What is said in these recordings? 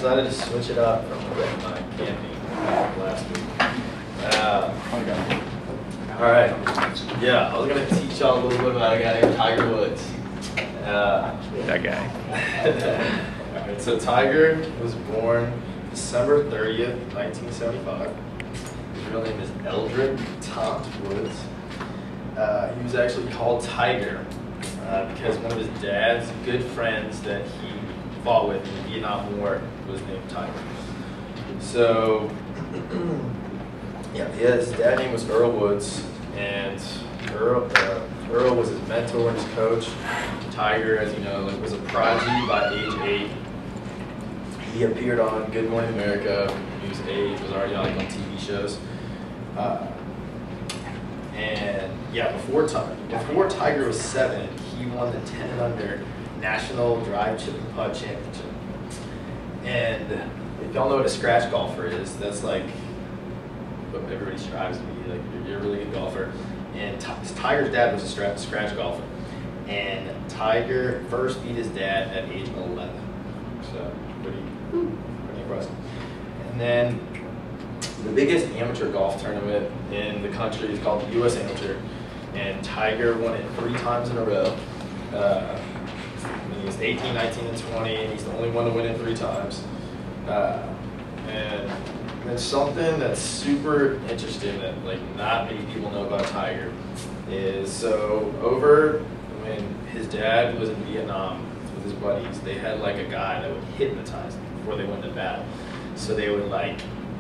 decided to switch it up from my camping last week. All right. Yeah, I was going to teach y'all a little bit about a guy named Tiger Woods. That guy. All right, so Tiger was born December 30th, 1975. His real name is Eldred Thomas Woods. He was actually called Tiger because one of his dad's good friends that he fought with in the Vietnam War was named Tiger. So, yeah, his dad's name was Earl Woods, and Earl was his mentor and his coach. Tiger, as you know, was a prodigy by age 8. He appeared on Good Morning America when he was 8, was already on TV shows. And yeah, before Tiger was 7, he won the 10 and under National Drive Chip and Putt Championship. And if y'all know what a scratch golfer is, that's like what everybody strives to be. Like you're a really good golfer. And Tiger's dad was a scratch golfer. And Tiger first beat his dad at age 11. So pretty impressive. And then the biggest amateur golf tournament in the country is called the U.S. Amateur, and Tiger won it 3 times in a row. He was 18, 19, and 20, and he's the only one to win it 3 times. And there's something that's super interesting that not many people know about Tiger is when his dad was in Vietnam with his buddies, they had a guy that would hypnotize them before they went to battle. So they would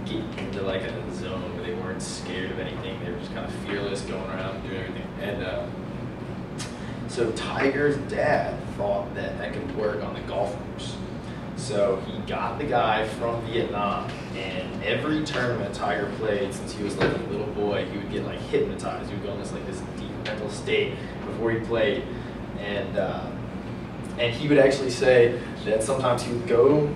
get into a zone where they weren't scared of anything. They were just kind of fearless, going around doing everything. And so Tiger's dad thought that could work on the golf course. So he got the guy from Vietnam, and every tournament Tiger played since he was a little boy, he would get hypnotized. He would go in this deep mental state before he played, and he would actually say that sometimes he would go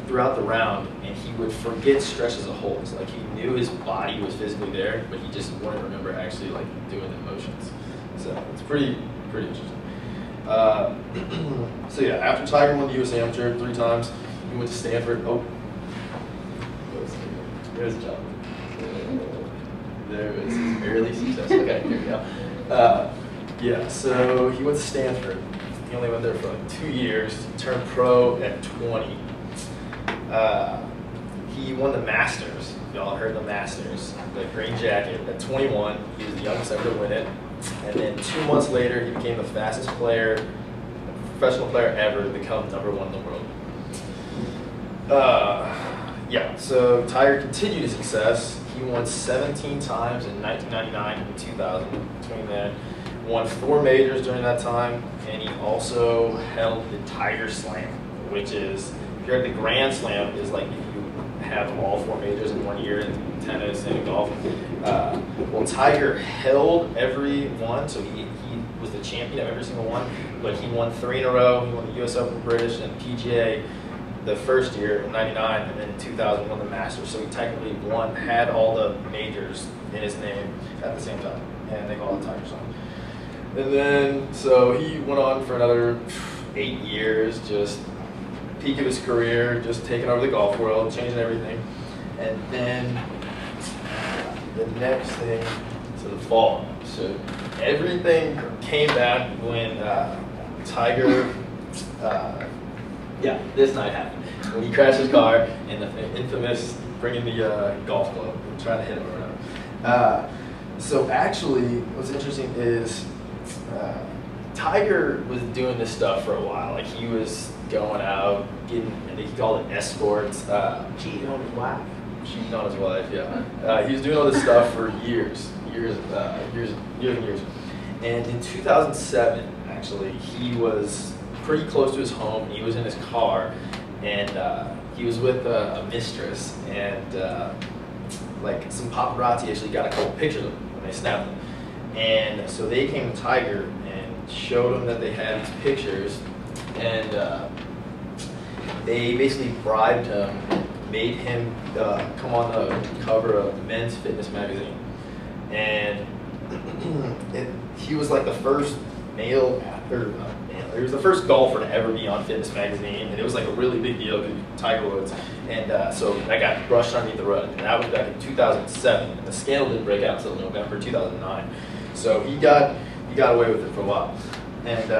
throughout the round and he would forget stretches of holes. He knew his body was physically there, but he just wouldn't remember actually doing the motions. So it's pretty interesting. So yeah, after Tiger won the U.S. Amateur 3 times, he went to Stanford. Oh, there's a job. There is barely successful. Okay, here we go. Yeah, so he went to Stanford. He only went there for 2 years. Turned pro at 20. He won the Masters. Y'all heard the Masters, the green jacket at 21. He was the youngest ever to win it. And then 2 months later, he became the fastest professional player ever to become #1 in the world. Yeah, so Tiger continued his success. He won 17 times in 1999 and 2000 between then. Won 4 majors during that time, and he also held the Tiger Slam, which is, if you're at the Grand Slam, is if you have all 4 majors in 1 year in tennis and in golf. Well, Tiger held every one, so he was the champion of every single one, but he won 3 in a row. He won the U.S. Open, British, and PGA the first year in '99, and then in 2000 won the Masters. So he technically had all the majors in his name at the same time, and they call it Tiger Slam. And then, so he went on for another 8 years, just peak of his career, just taking over the golf world, changing everything. And then the next thing, so the fall. So everything came back when Tiger, this night happened. When he crashed his car and the infamous bringing the golf club and trying to hit him or whatever. So actually, what's interesting is Tiger was doing this stuff for a while. He was going out, getting, I think he called it escorts, cheating on his wife. Cheating on his wife, yeah. He was doing all this stuff for years. And in 2007, actually, he was pretty close to his home. He was in his car, and he was with a mistress, and some paparazzi actually got a couple pictures of him when they snapped them. And so they came to Tiger and showed him that they had these pictures, and they basically bribed him, made him come on the cover of Men's Fitness magazine. And he was the first male He was the first golfer to ever be on Fitness Magazine, and it was like a really big deal because Tiger Woods. And so that got brushed underneath the rug, and that was back in 2007. And the scandal didn't break out until November 2009. So he got away with it for a while. And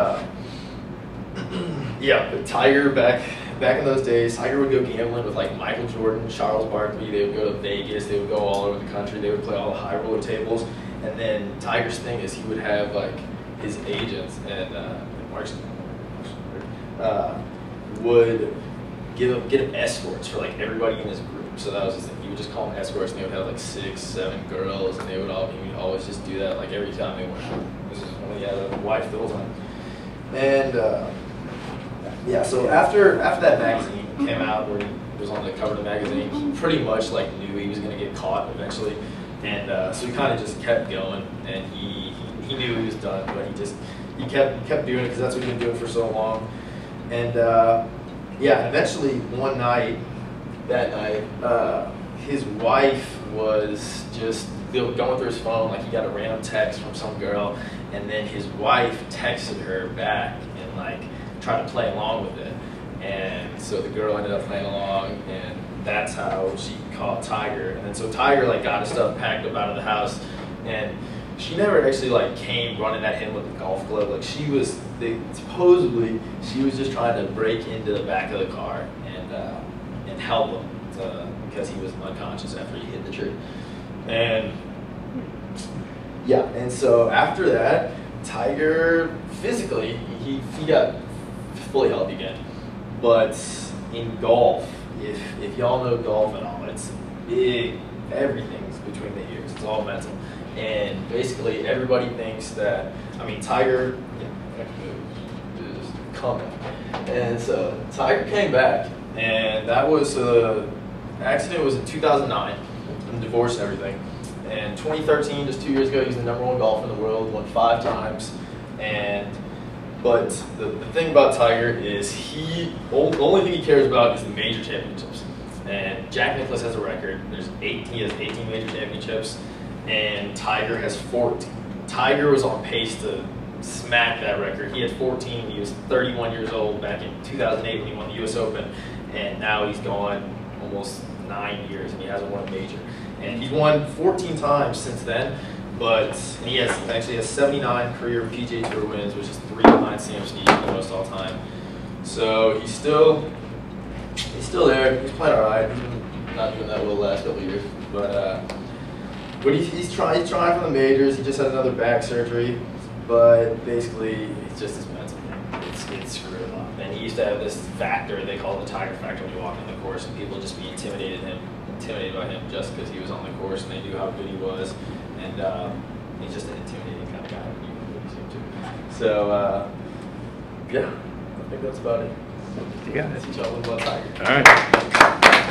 yeah, but Tiger back in those days, Tiger would go gambling with like Michael Jordan, Charles Barkley. They would go to Vegas. They would go all over the country. They would play all the high roller tables. And then Tiger's thing is he would have like his agents and would get him escorts for like everybody in his group. So that was his thing. He would just call them escorts, and they would have like 6, 7 girls, and he would always just do that like every time they went out. This is when he had a wife the whole time. And yeah, so after that magazine came out, where he was on the cover of the magazine, he pretty much like knew he was going to get caught eventually, and so he kind of just kept going, and he knew he was done, but he kept doing it because that's what he'd been doing for so long. And yeah, eventually that night, his wife was just going through his phone, like he got a random text from some girl, and then his wife texted her back and like tried to play along with it. And so the girl ended up playing along, and that's how she caught Tiger. And then so Tiger like got his stuff packed up out of the house, and she never actually like came running at him with a golf club. Like supposedly she was just trying to break into the back of the car and help him because he was unconscious after he hit the tree. And yeah, and so after that, Tiger physically he got fully healthy again. But in golf, if y'all know golf at all, it's big. Everything's between the ears. It's all mental. And basically, everybody thinks that, I mean, Tiger is coming. And so Tiger came back, and that was, accident was in 2009, and divorce and everything. And 2013, just 2 years ago, he was the #1 golfer in the world, won 5 times. But the thing about Tiger is the only thing he cares about is the major championships. And Jack Nicklaus has a record. He has 18 major championships. And Tiger has 14. Tiger was on pace to smack that record. He had 14. He was 31 years old back in 2008 when he won the U.S. Open, and now he's gone almost 9 years and he hasn't won a major. And he's won 14 times since then, but he actually has 79 career PGA Tour wins, which is 3 behind Sam Snead, the most all time. So he's still there. He's playing all right. He's not doing that well the last couple of years, but he's trying for the majors. He just had another back surgery, but basically it's just his mental thing. It's screwed up. And he used to have this factor they call the Tiger factor when you walk on the course, and people just be intimidated by him just because he was on the course and they knew how good he was. And he's just an intimidating kind of guy when you see him too. So yeah, I think that's about it. You got it. That's each other about Tiger. All right.